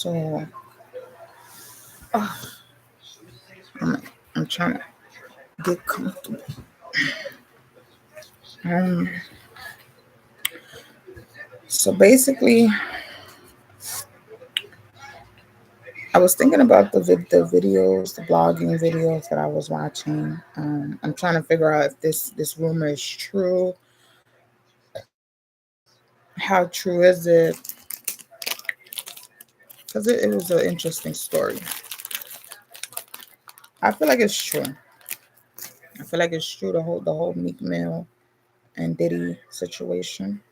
So I'm trying to get comfortable. Um, so basically, I was thinking about the videos, the blogging videos that I was watching. I'm trying to figure out if this rumor is true. How true is it? Because it was an interesting story. I feel like it's true. I feel like it's true. The whole Meek Mill and Diddy situation.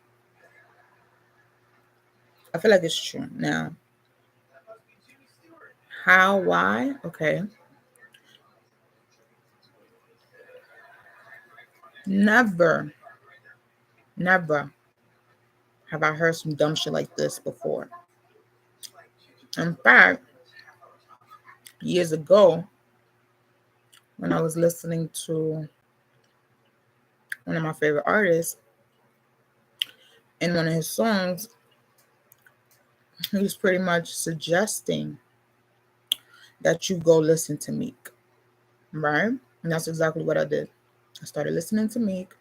I feel like it's true. Now, how? Why? Okay. Never, never have I heard some dumb shit like this before. In fact, years ago, when I was listening to one of my favorite artists, in one of his songs, he was pretty much suggesting that you go listen to Meek, right? And that's exactly what I did. I started listening to Meek.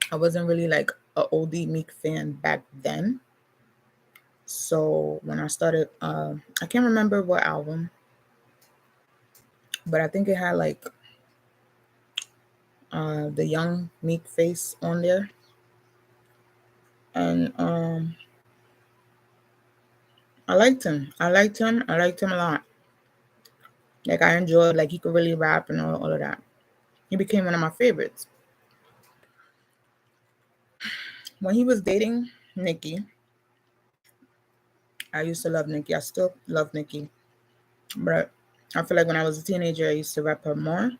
I wasn't really like a OD Meek fan back then. So when I started, I can't remember what album, but I think it had like the young Meek face on there. And I liked him. I liked him. I liked him a lot. Like I enjoyed, like he could really rap and all of that. He became one of my favorites. When he was dating Nicki, I used to love Nicki. I still love Nicki. But I feel like when I was a teenager, I used to rap her more.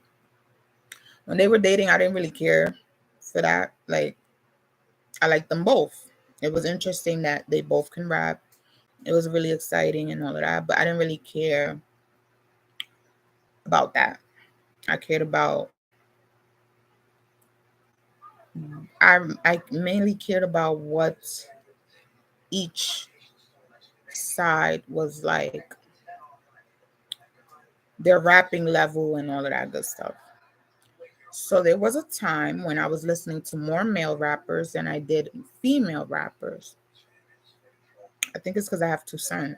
When they were dating, I didn't really care for that. Like I liked them both. It was interesting that they both can rap. It was really exciting and all of that. But I didn't really care about that. I cared about I mainly cared about what each side was like, their rapping level and all of that good stuff. So there was a time when I was listening to more male rappers than I did female rappers. I think it's because I have two sons.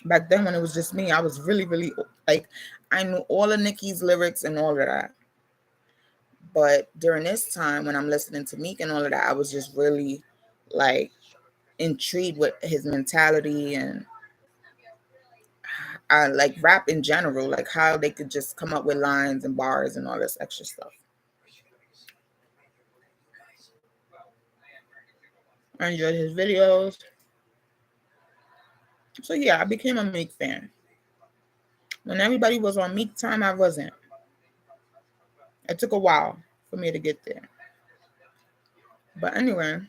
Back then when it was just me, I was really, really like I knew all of Nicki's lyrics and all of that. But during this time when I'm listening to Meek and all of that, I was just really like intrigued with his mentality and like rap in general, like how they could just come up with lines and bars and all this extra stuff. I enjoyed his videos. So yeah, I became a Meek fan. When everybody was on Meek time, I wasn't. It took a while for me to get there. But anyway,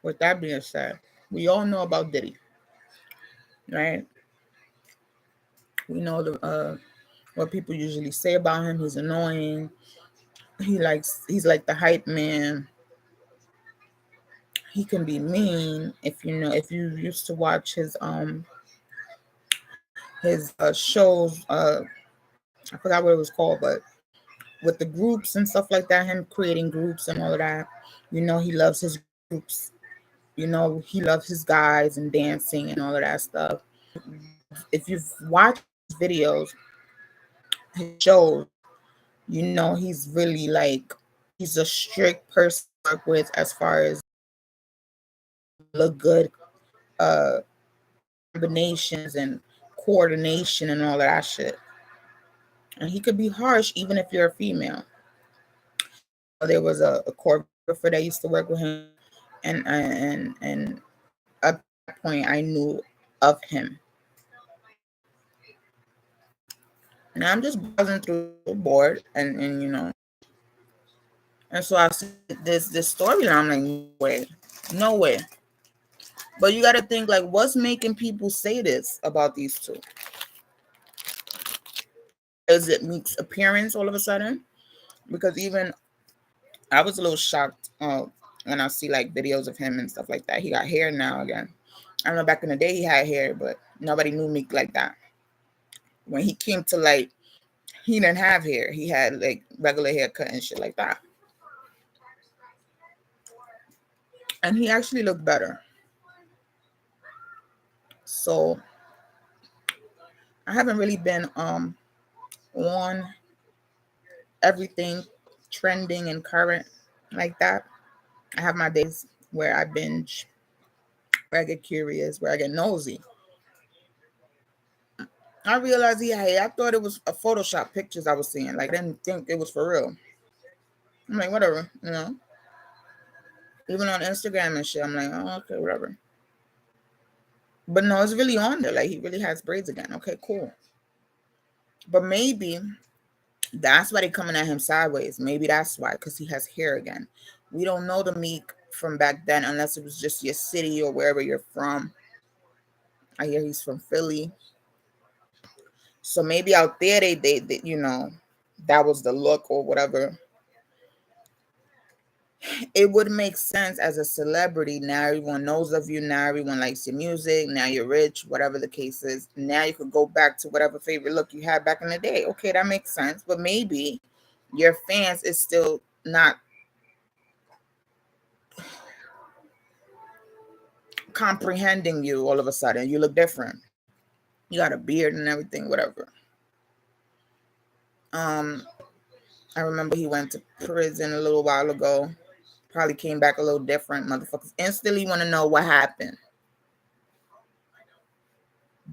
with that being said, we all know about Diddy, right? We know the what people usually say about him. He's annoying. He's like the hype man. He can be mean if you used to watch his shows. I forgot what it was called, but with the groups and stuff like that, him creating groups and all of that. He loves his groups. He loves his guys and dancing and all of that stuff. If you've watched his videos, his shows, he's really like he's a strict person to work with as far as look good, uh, combinations and coordination and all of that shit. And he could be harsh even if you're a female. There was a choreographer that used to work with him, and at that point I knew of him. Now I'm just browsing through the board, and so I see this storyline. I'm like, no way, no way. But you got to think like, what's making people say this about these two? Is it Meek's appearance all of a sudden? Because even I was a little shocked when I see like videos of him and stuff like that. He got hair now again. I know back in the day he had hair, but nobody knew Meek like that. When he came to light, he didn't have hair. He had like regular haircut and shit like that. And he actually looked better. So I haven't really been on everything trending and current like that. I have my days where I binge, where I get curious, where I get nosy. I realized I thought it was a Photoshop pictures I was seeing. Like I didn't think it was for real. I'm like, whatever, you know. Even on Instagram and shit, I'm like, oh, okay, whatever. But no, it's really on there. Like he really has braids again. Okay, cool. But maybe that's why they're coming at him sideways. Maybe that's why, because he has hair again. We don't know the Meek from back then unless it was just your city or wherever you're from. I hear he's from Philly. So maybe out there they you know, that was the look or whatever. It would make sense as a celebrity. Now everyone knows of you. Now everyone likes your music. Now you're rich, whatever the case is. Now you could go back to whatever favorite look you had back in the day. Okay, that makes sense. But maybe your fans is still not comprehending you all of a sudden. You look different. You got a beard and everything, whatever. I remember he went to prison a little while ago. Probably came back a little different. Motherfuckers instantly want to know what happened.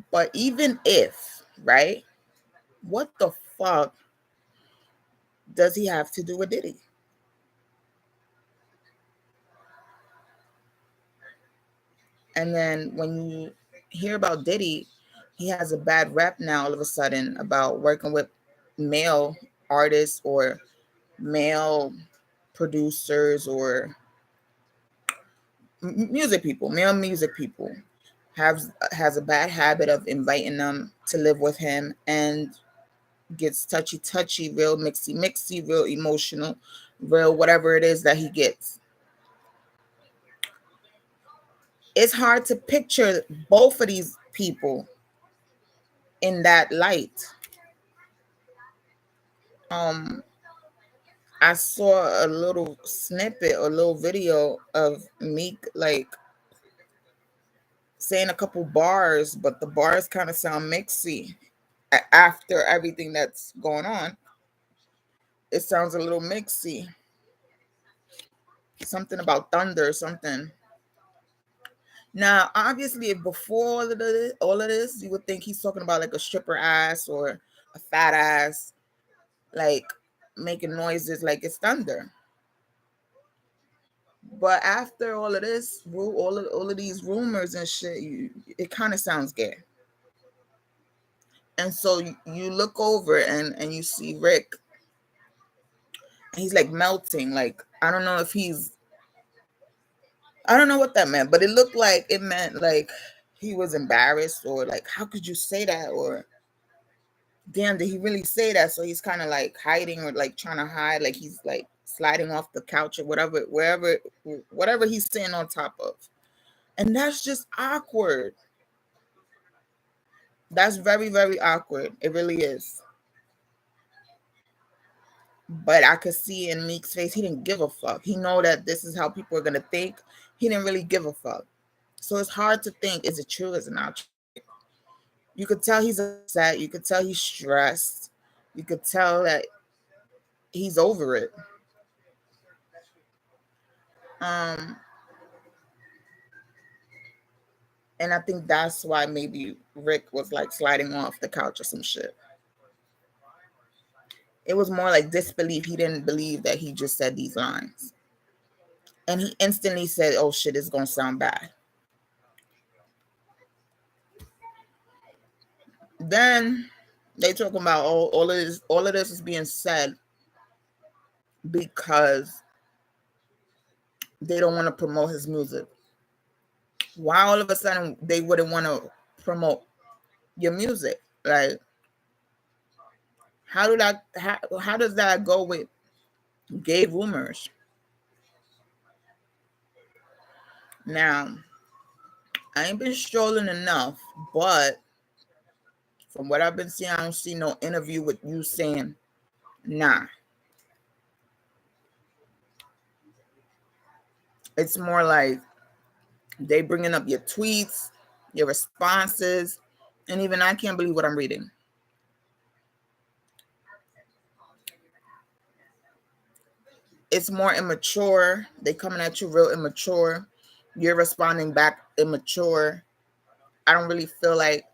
But even if, right? What the fuck does he have to do with Diddy? And then when you hear about Diddy, he has a bad rep now all of a sudden about working with male artists or male producers or male music people has a bad habit of inviting them to live with him and gets touchy, real mixy, real emotional, real whatever it is that he gets. It's hard to picture both of these people in that light. I saw a little snippet, a little video of Meek like saying a couple bars, but the bars kind of sound mixy after everything that's going on. It sounds a little mixy. Something about thunder, something. Now, obviously, if before all of this, you would think he's talking about like a stripper ass or a fat ass, like making noises like it's thunder. But after all of this, all of these rumors and shit, it kind of sounds gay. And so you look over and you see Rick, and he's like melting. Like I don't know if I don't know what that meant, but it looked like it meant like he was embarrassed or like how could you say that or damn, did he really say that? So he's kind of like hiding or like trying to hide, like he's like sliding off the couch or whatever he's sitting on top of. And that's just awkward. That's very, very awkward. It really is. But I could see in Meek's face, he didn't give a fuck. He know that this is how people are gonna think. He didn't really give a fuck. So it's hard to think, is it true? Is it not true? You could tell he's upset. You could tell he's stressed. You could tell that he's over it. Um, and I think that's why maybe Rick was like sliding off the couch or some shit. It was more like disbelief. He didn't believe that he just said these lines. And he instantly said, oh shit, it's gonna sound bad. Then they talking about all of this is being said because they don't want to promote his music. Why all of a sudden they wouldn't want to promote your music? Like how does that go with gay rumors? Now I ain't been strolling enough, but from what I've been seeing, I don't see no interview with you saying, nah. It's more like they bringing up your tweets, your responses, and even I can't believe what I'm reading. It's more immature. They coming at you real immature. You're responding back immature. I don't really feel like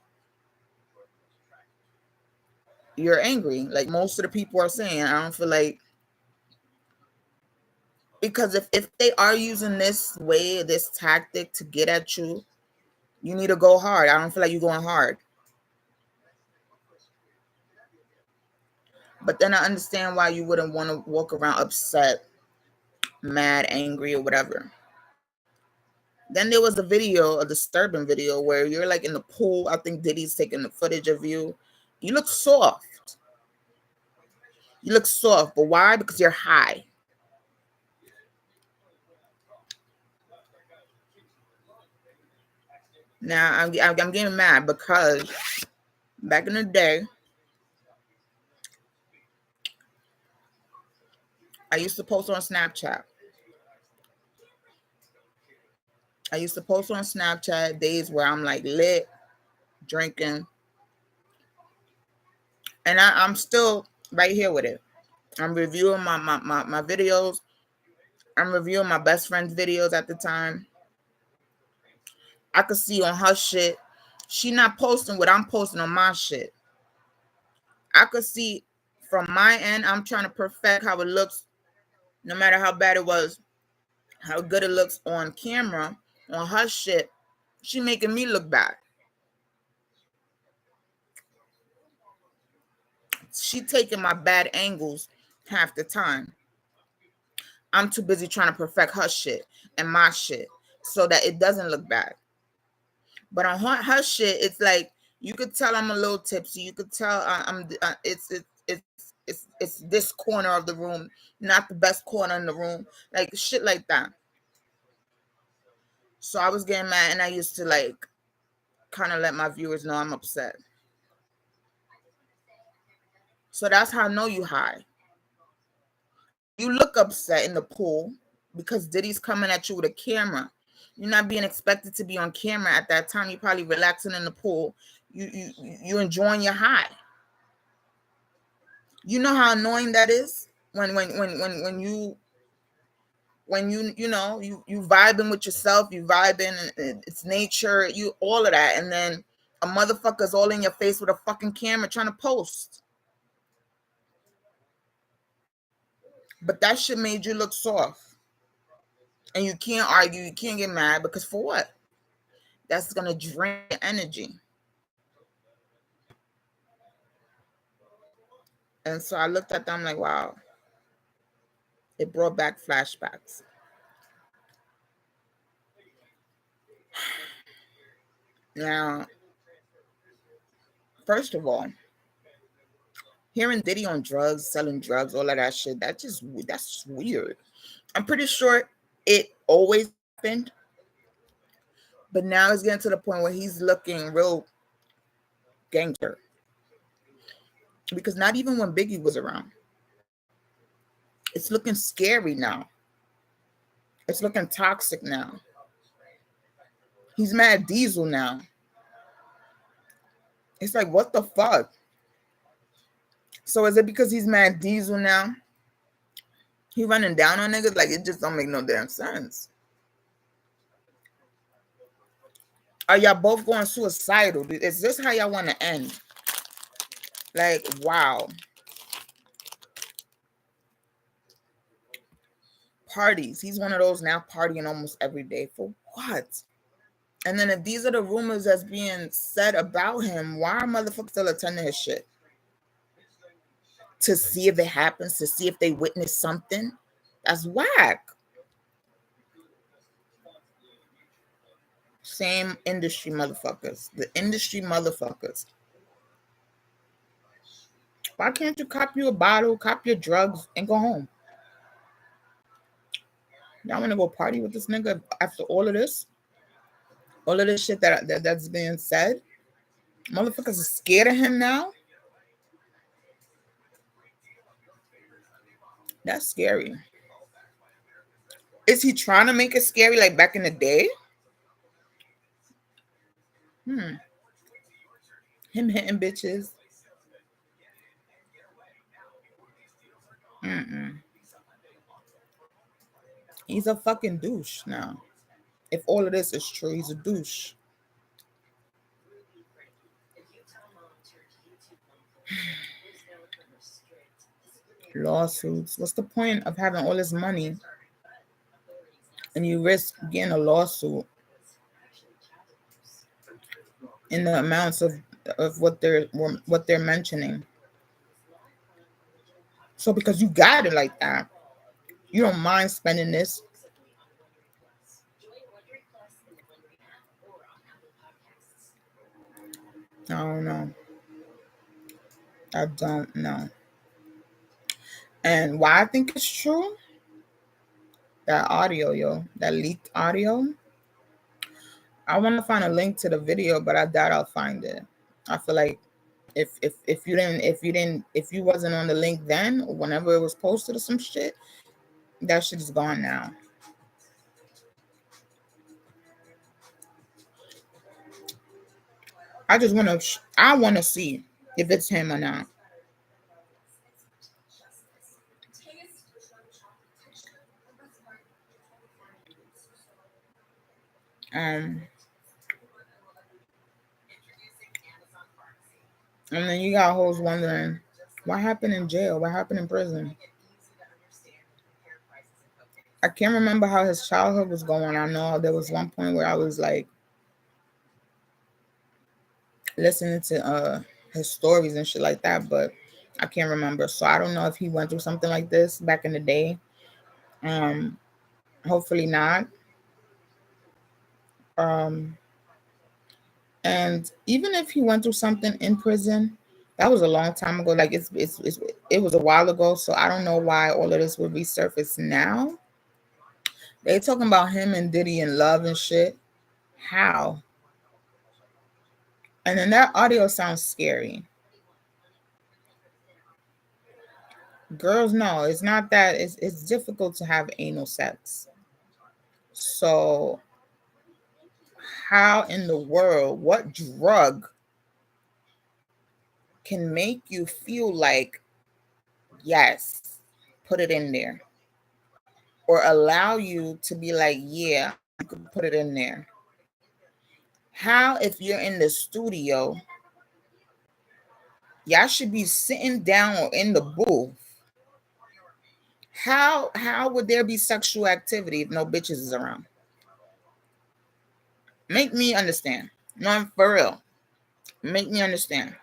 you're angry like most of the people are saying. I don't feel like, because if they are using this way, this tactic to get at you, you need to go hard. I don't feel like you're going hard. But then I understand why you wouldn't want to walk around upset, mad, angry, or whatever. Then there was a video, a disturbing video, where you're like in the pool. I think Diddy's taking the footage of you. You look soft. You look soft. But why? Because you're high. Now, I'm getting mad because back in the day, I used to post on Snapchat. I used to post on Snapchat days where I'm like lit, drinking. And I'm still right here with it. I'm reviewing my videos. I'm reviewing my best friend's videos at the time. I could see on her shit, she not posting what I'm posting on my shit. I could see from my end, I'm trying to perfect how it looks, no matter how bad it was, how good it looks on camera. On her shit, she making me look bad. She taking my bad angles half the time. I'm too busy trying to perfect her shit and my shit so that it doesn't look bad. But on her shit, it's like you could tell I'm a little tipsy. You could tell it's this corner of the room, not the best corner in the room, like shit like that. So I was getting mad, and I used to like kind of let my viewers know I'm upset. So that's how I know you high. You look upset in the pool because Diddy's coming at you with a camera. You're not being expected to be on camera at that time. You're probably relaxing in the pool. You enjoying your high. You know how annoying that is when you vibing with yourself, you vibing, it's nature, you all of that, and then a motherfucker's all in your face with a fucking camera trying to post. But that shit made you look soft. And you can't argue, you can't get mad, because for what? That's gonna drain your energy. And so I looked at them like, wow, it brought back flashbacks. Now, first of all, hearing Diddy on drugs, selling drugs, all of that shit, that's weird. I'm pretty sure it always happened, but now it's getting to the point where he's looking real gangster. Because not even when Biggie was around, it's looking scary now. It's looking toxic now. He's mad Diesel now. It's like, what the fuck? So is it because he's mad Diesel now? He running down on niggas? Like, it just don't make no damn sense. Are y'all both going suicidal? Is this how y'all want to end? Like, wow. Parties. He's one of those now partying almost every day. For what? And then if these are the rumors that's being said about him, why are motherfuckers still attending his shit? To see if it happens, to see if they witness something? That's whack. Same industry motherfuckers. The industry motherfuckers. Why can't you cop you a bottle, cop your drugs, and go home? Y'all want to go party with this nigga after all of this? All of this shit that's being said, motherfuckers are scared of him now. That's scary. Is he trying to make it scary like back in the day? Him hitting bitches. He's a fucking douche now. If all of this is true, he's a douche. Lawsuits. What's the point of having all this money and you risk getting a lawsuit in the amounts of what they're mentioning? So because you got it like that, you don't mind spending this. I don't know. I don't know. And why I think it's true, that audio, that leaked audio. I want to find a link to the video, but I doubt I'll find it. I feel like if you wasn't on the link then, or whenever it was posted or some shit, that shit is gone now. I just want to see if it's him or not. And then you got hoes wondering what happened in jail, what happened in prison. I can't remember how his childhood was going. I know there was one point where I was like listening to his stories and shit like that, but I can't remember. So I don't know if he went through something like this back in the day. Hopefully not. And even if he went through something in prison, that was a long time ago. Like it was a while ago. So I don't know why all of this would resurface now. They talking about him and Diddy in love and shit. How? And then that audio sounds scary. Girls, no, it's not that. It's difficult to have anal sex. So how in the world, what drug can make you feel like, yes, put it in there? Or allow you to be like, yeah, you can put it in there. How, if you're in the studio, y'all should be sitting down or in the booth. How would there be sexual activity if no bitches is around? Make me understand. No, I'm for real. Make me understand.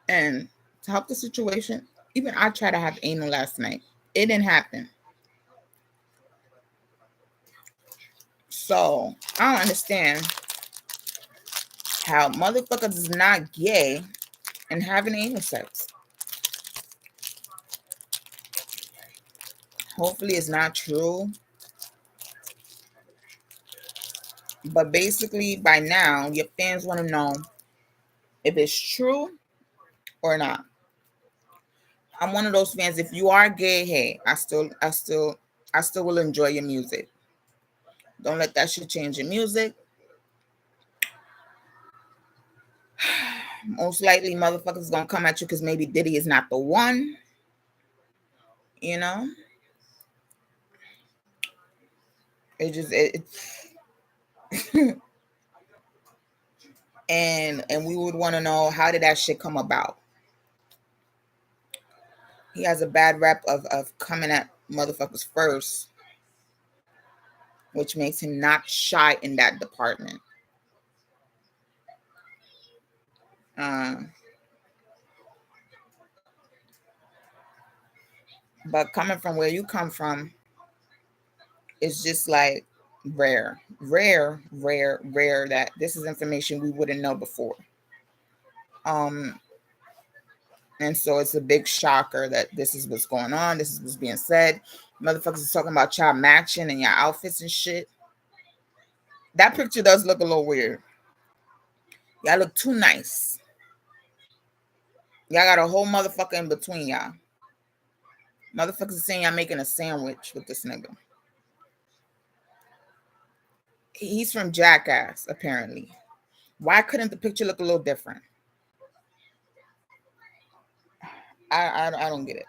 And to help the situation, even I tried to have anal last night. It didn't happen. So I don't understand how motherfuckers is not gay and having anal sex. Hopefully it's not true. But basically by now, your fans want to know if it's true or not. I'm one of those fans. If you are gay, hey, I still will enjoy your music. Don't let that shit change your music. Most likely motherfuckers gonna come at you because maybe Diddy is not the one. You know? and we would want to know, how did that shit come about? He has a bad rep of coming at motherfuckers first, which makes him not shy in that department. But coming from where you come from, it's just like rare that this is information we wouldn't know before. And so it's a big shocker that this is what's going on. This is what's being said. Motherfuckers is talking about y'all matching and your outfits and shit. That picture does look a little weird. Y'all look too nice. Y'all got a whole motherfucker in between y'all. Motherfuckers is saying y'all making a sandwich with this nigga. He's from Jackass, apparently. Why couldn't the picture look a little different? I don't get it.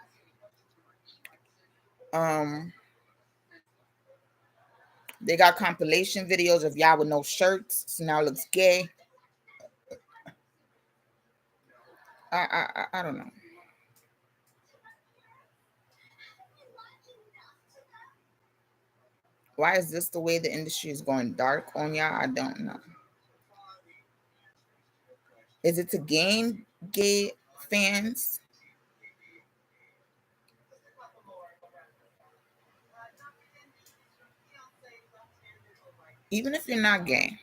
They got compilation videos of y'all with no shirts, so now it looks gay. I don't know. Why is this the way the industry is going dark on y'all? I don't know. Is it to gain gay fans? Even if you're not gay,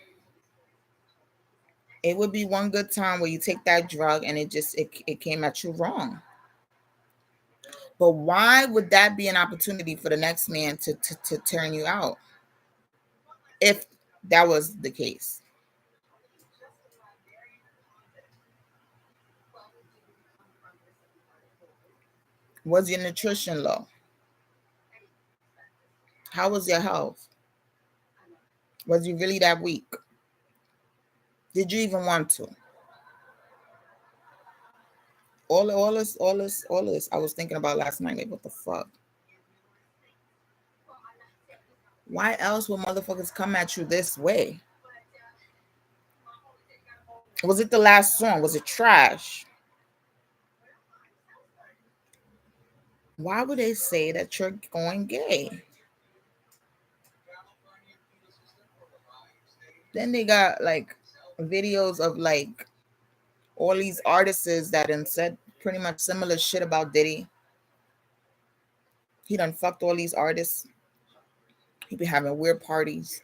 it would be one good time where you take that drug and it came at you wrong. But why would that be an opportunity for the next man to turn you out? If that was the case. Was your nutrition low? How was your health? Was you really that weak? Did you even want to? All this. I was thinking about last night. Like, what the fuck? Why else would motherfuckers come at you this way? Was it the last song? Was it trash? Why would they say that you're going gay? Then they got like videos of like all these artists that done said pretty much similar shit about Diddy. He done fucked all these artists. He be having weird parties.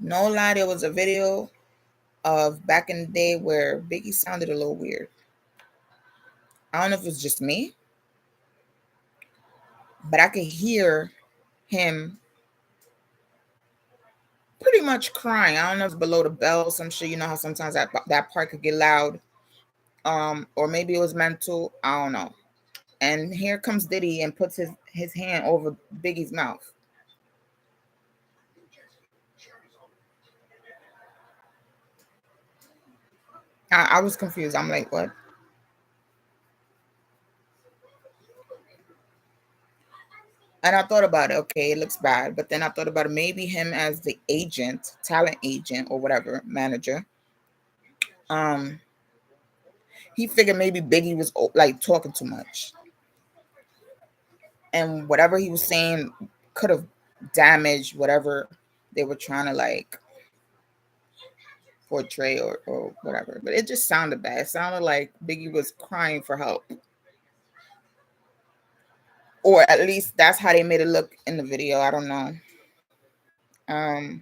No lie, there was a video of back in the day where Biggie sounded a little weird. I don't know if it's just me, but I could hear him pretty much crying. I don't know if it's below the bell, some shit. You know how sometimes that part could get loud. Or maybe it was mental. I don't know. And here comes Diddy and puts his hand over Biggie's mouth. I was confused. I'm like, what? And I thought about it. Okay, it looks bad. But then I thought about it. Maybe him as the agent, talent agent, or whatever, manager. He figured maybe Biggie was like talking too much, and whatever he was saying could have damaged whatever they were trying to like portray or whatever. But it just sounded bad. It sounded like Biggie was crying for help. Or at least that's how they made it look in the video. I don't know. I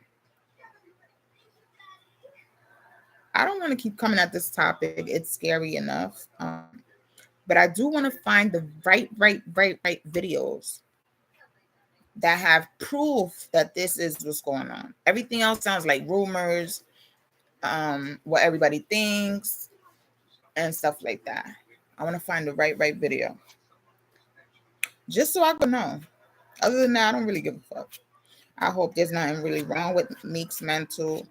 don't want to keep coming at this topic. It's scary enough. But I do want to find the right videos that have proof that this is what's going on. Everything else sounds like rumors, what everybody thinks, and stuff like that. I want to find the right video. Just so I can know. Other than that, I don't really give a fuck. I hope there's nothing really wrong with Meek's mental.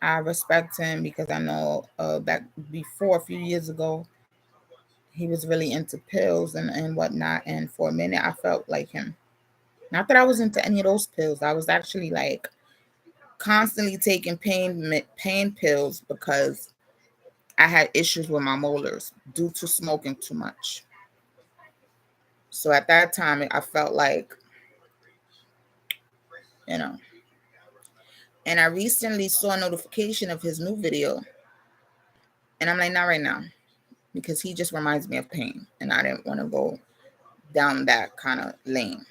I respect him because I know back before a few years ago, he was really into pills and whatnot. And for a minute, I felt like him. Not that I was into any of those pills. I was actually like constantly taking pain pills because I had issues with my molars due to smoking too much. So at that time, I felt like, you know. And I recently saw a notification of his new video. And I'm like, not right now. because he just reminds me of Pain, and I didn't want to go down that kind of lane.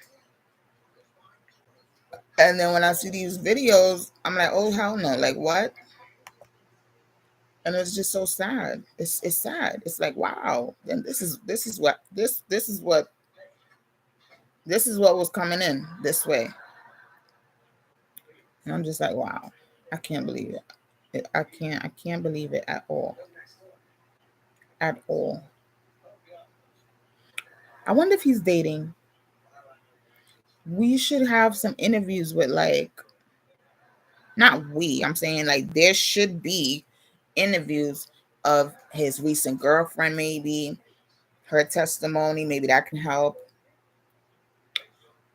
And then when I see these videos, I'm like, oh hell no, like what? And it's just so sad. It's sad. It's like, wow. And this is what was coming in this way. And I'm just like, wow. I can't believe it. I can't believe it at all. At all. I wonder if he's dating. We should have some interviews with, like, not we, I'm saying like there should be interviews of his recent girlfriend, maybe her testimony, maybe that can help.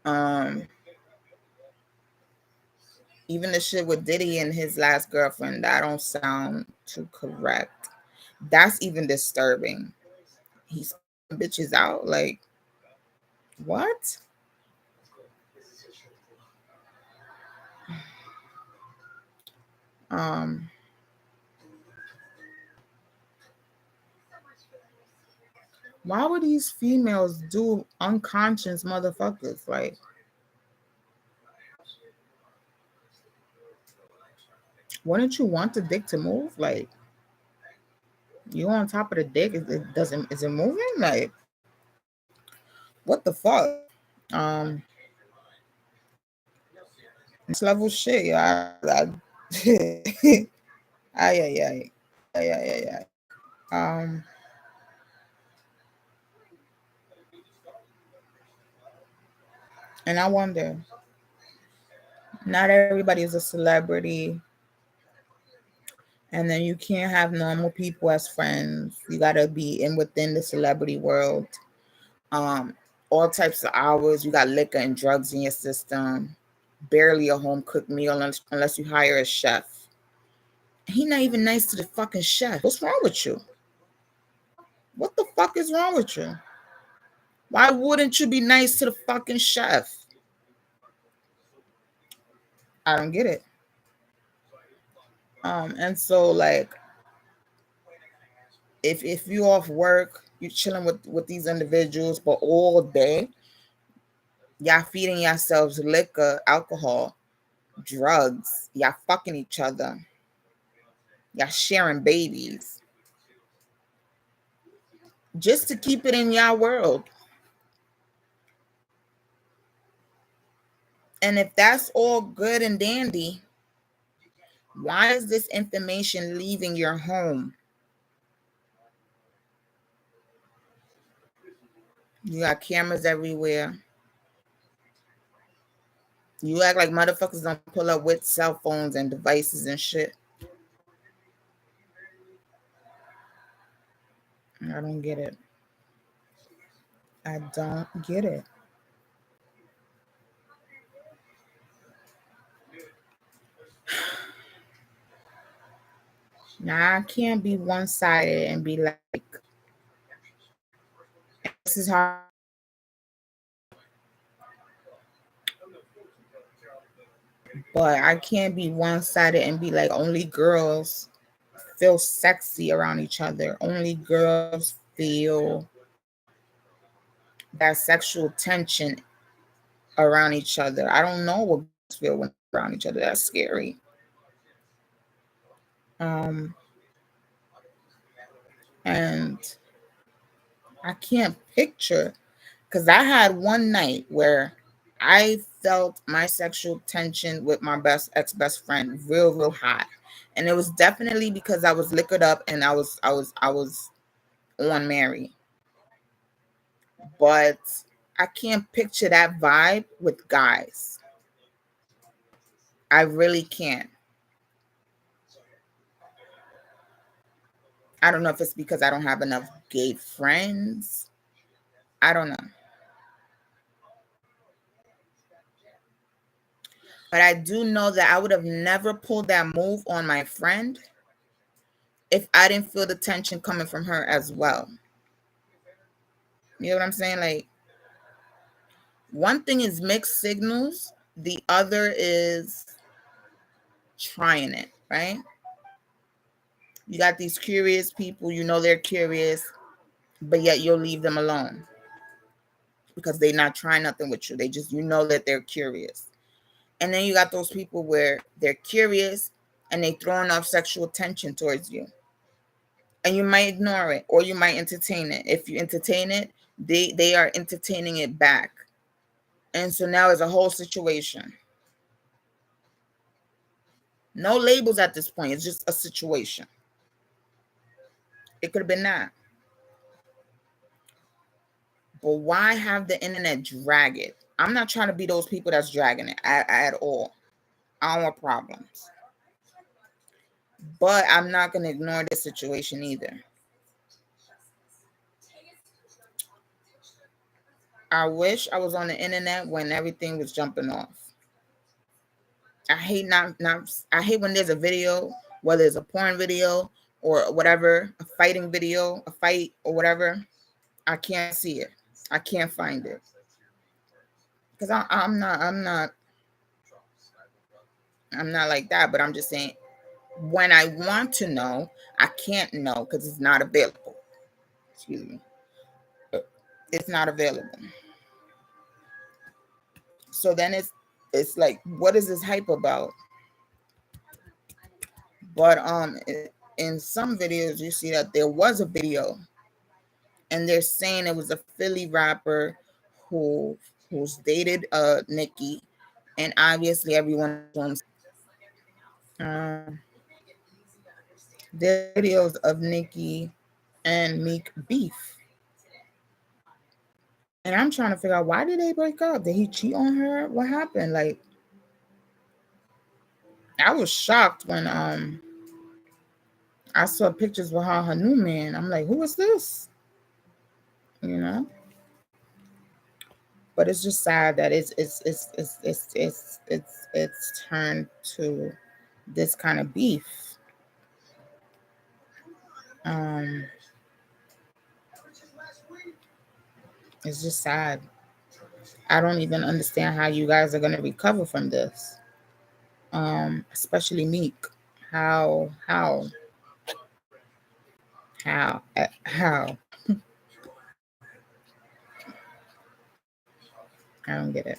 Um, Even the shit with Diddy and his last girlfriend, that don't sound too correct. That's even disturbing. He's bitches out, like what? Um, why would these females do unconscious motherfuckers? Like, wouldn't you want the dick to move? Like, you on top of the dick, is it moving? Like, what the fuck? Um, Next level shit, yeah. Ay, ay, ay, ay, ay, ay, ay. And I wonder, not everybody is a celebrity, and then you can't have normal people as friends. You gotta be in within the celebrity world. Um, all types of hours. You got liquor and drugs in your system. Barely a home cooked meal unless you hire a chef. He not even nice to the fucking chef. What's wrong with you? What the fuck is wrong with you? Why wouldn't you be nice to the fucking chef? I don't get it. And so like if you off work, you're chilling with these individuals, but all day y'all feeding yourselves liquor, alcohol, drugs, y'all fucking each other, y'all sharing babies, just to keep it in y'all world. And if that's all good and dandy, why is this information leaving your home? You got cameras everywhere. You act like motherfuckers don't pull up with cell phones and devices and shit. I don't get it. I don't get it. Now I can't be one-sided and be like, this is how. But I can't be one-sided and be like, only girls feel sexy around each other. Only girls feel that sexual tension around each other. I don't know what girls feel when they're around each other. That's scary. And I can't picture, because I had one night where I felt my sexual tension with my best friend real high. And it was definitely because I was liquored up and I was on Mary. But I can't picture that vibe with guys. I really can't. I don't know if it's because I don't have enough gay friends. I don't know. But I do know that I would have never pulled that move on my friend if I didn't feel the tension coming from her as well. You know what I'm saying? Like, one thing is mixed signals, the other is trying it, right? You got these curious people, you know they're curious. but yet you'll leave them alone because they're not trying nothing with you. They just, you know that they're curious. And then you got those people where they're curious and they throw enough sexual tension towards you. And you might ignore it or you might entertain it. If you entertain it, they are entertaining it back. And so now it's a whole situation. No labels at this point. It's just a situation. It could have been that. But why have the internet drag it? I'm not trying to be those people that's dragging it at all. I don't want problems. But I'm not going to ignore this situation either. I wish I was on the internet when everything was jumping off. I hate I hate when there's a video, whether it's a porn video or whatever, a fighting video, a fight or whatever. I can't see it. I can't find it. Because I'm not like that, but I'm just saying when I want to know, I can't know because it's not available. Excuse me. It's not available. So then it's like, what is this hype about? But in some videos you see that there was a video and they're saying it was a Philly rapper who's dated Nicki, and obviously everyone wants there's videos of Nicki and Meek beef. And I'm trying to figure out, why did they break up? Did he cheat on her? What happened? Like, I was shocked when I saw pictures with her new man. I'm like, who is this? You know? But it's just sad that it's turned to this kind of beef. It's just sad. I don't even understand how you guys are going to recover from this. Especially Meek. How? I don't get it.